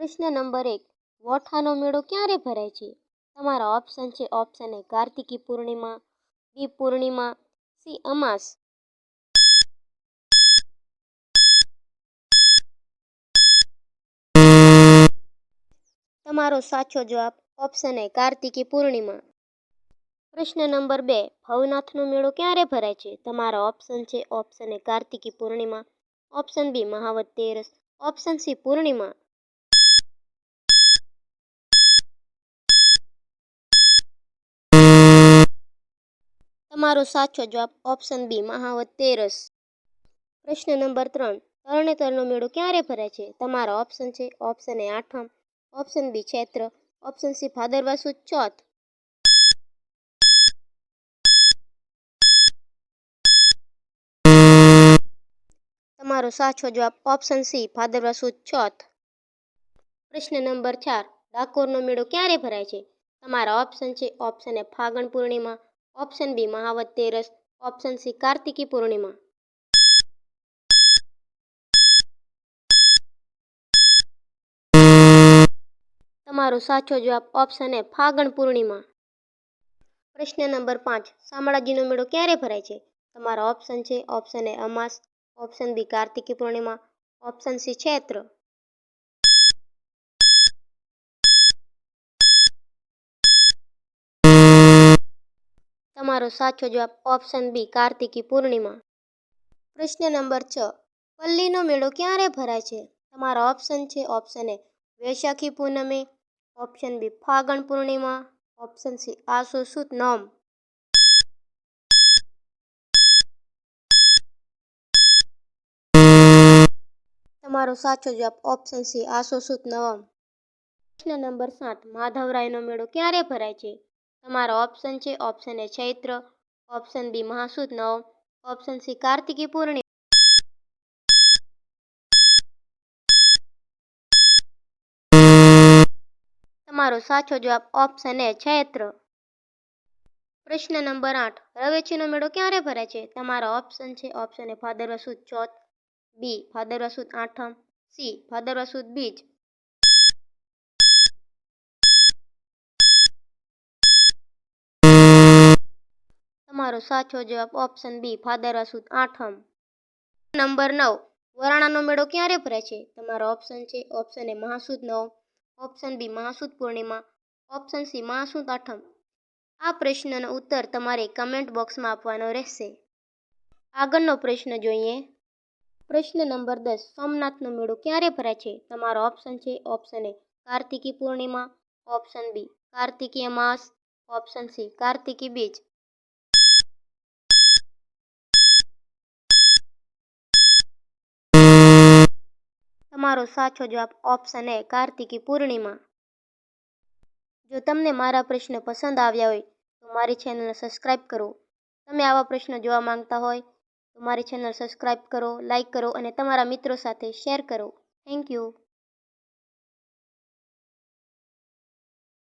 પ્રશ્ન નંબર 1. વોઠાનો મેળો ક્યારે ભરાય છે? તમારા ઓપ્શન છે. Option A Kartiki Purnima, B Purnima, C અમાસ. તમારો સાચો જવાબ ઓપ્શન એ કાર્તિકી પૂર્ણિમા. પ્રશ્ન નંબર 2. ભવનાથનો મેળો ક્યારે ભરાય છે? તમારા ઓપ્શન છે. Option A Kartiki Purnima, option B મહાવત તેરસ, ઓપ્શન સી પૂર્ણિમા. તમારો સાચો જવાબ ઓપ્શન બી મહાવત તેરસ. પ્રશ્ન નંબર 3. તરણેતરનો મેળો ક્યારે ભરાય છે? તમારા ઓપ્શન છે. ઓપ્શન એ આઠમ, option B Chaitra, option C Bhadarva સુદ ચોથ. તમારો સાચો જવાબ ઓપ્શન સી ભાદરવા સુદ ચોથ. પ્રશ્ન નંબર 4. ડાકોરનો મેળો ક્યારે ભરાય છે? તમારા ઓપ્શન છે. Option A Phagan Purnima, option B મહાવત તેરસ, ઓપ્શન સી કાર્તિકી પૂર્ણિમા. તમારો સાચો જવાબ ઓપ્શન એ ફાગણ પૂર્ણિમા. પ્રશ્ન નંબર 5. શામળાજીનો મેળો ક્યારે ભરાય છે? તમારા ઓપ્શન છે. ઓપ્શન એ અમાસ, ઓપ્શન બી કાર્તિકી પૂર્ણિમા, ઓપ્શન સી ચૈત્ર. તમારો સાચો જવાબ ઓપ્શન બી કાર્તિકી પૂર્ણિમા. પ્રશ્ન નંબર 6. પલ્લીનો મેળો ક્યારે ભરાય છે? તમારા ઓપ્શન છે. ઓપ્શન એ વૈશાખી પૂનમે, ઓપ્શન બી ફાગણ પૂર્ણિમા, ઓપ્શન સી આસો સુદ નોમ. તમારો સાચો જવાબ ઓપ્શન સી આસો સુદ નવમ. પ્રશ્ન નંબર 7. માધવરાયનો મેળો ક્યારે ભરાય છે? તમારા ઓપ્શન છે. ઓપ્શન એ ચૈત્ર, ઓપ્શન બી મહાસુદ નવમ, ઓપ્શન સી કાર્તિકી પૂર્ણિમા. તમારો સાચો જવાબ ઓપ્શન એ ચૈત્ર. પ્રશ્ન નંબર 8. રવેચીનો મેળો ક્યારે ભરાય છે? તમારા ઓપ્શન છે. ઓપ્શન એ ભાદરવા સુદ ચોથ, બી ભાદરવા સુદ આઠમ, સી ભાદરવા સુદ બીજ. તમારો સાચો જવાબ ઓપ્શન બી ભાદરવા સુદ આઠમ. નંબર 9. વરાણાનો મેળો ક્યારે ભરાય છે? તમારો ઓપ્શન છે. ઓપ્શન એ મહાસુદ નવમ, ઓપ્શન બી મહાસુદ પૂર્ણિમા, ઓપ્શન સી મહાસુદ આઠમ. આ પ્રશ્નનો ઉત્તર તમારે કમેન્ટ બોક્સમાં આપવાનો રહેશે. આગળનો પ્રશ્ન જોઈએ. પ્રશ્ન નંબર 10. સોમનાથનો મેળો ક્યારે ભરાય છે? તમારો ઓપ્શન છે. Option A Kartiki Purnima, option બી કાર્તિકી અમાસ, ઓપ્શન સી કાર્તિકી બીજ. તમારો સાચો જવાબ ઓપ્શન એ કાર્તિકી પૂર્ણિમા. જો તમને મારા પ્રશ્ન પસંદ આવ્યા હોય તો મારી ચેનલને સબસ્ક્રાઈબ કરો. તમે આવા પ્રશ્નો જોવા માંગતા હોય તો મારી ચેનલ સબસ્ક્રાઈબ કરો, લાઈક કરો અને તમારા મિત્રો સાથે શેર કરો. Thank you.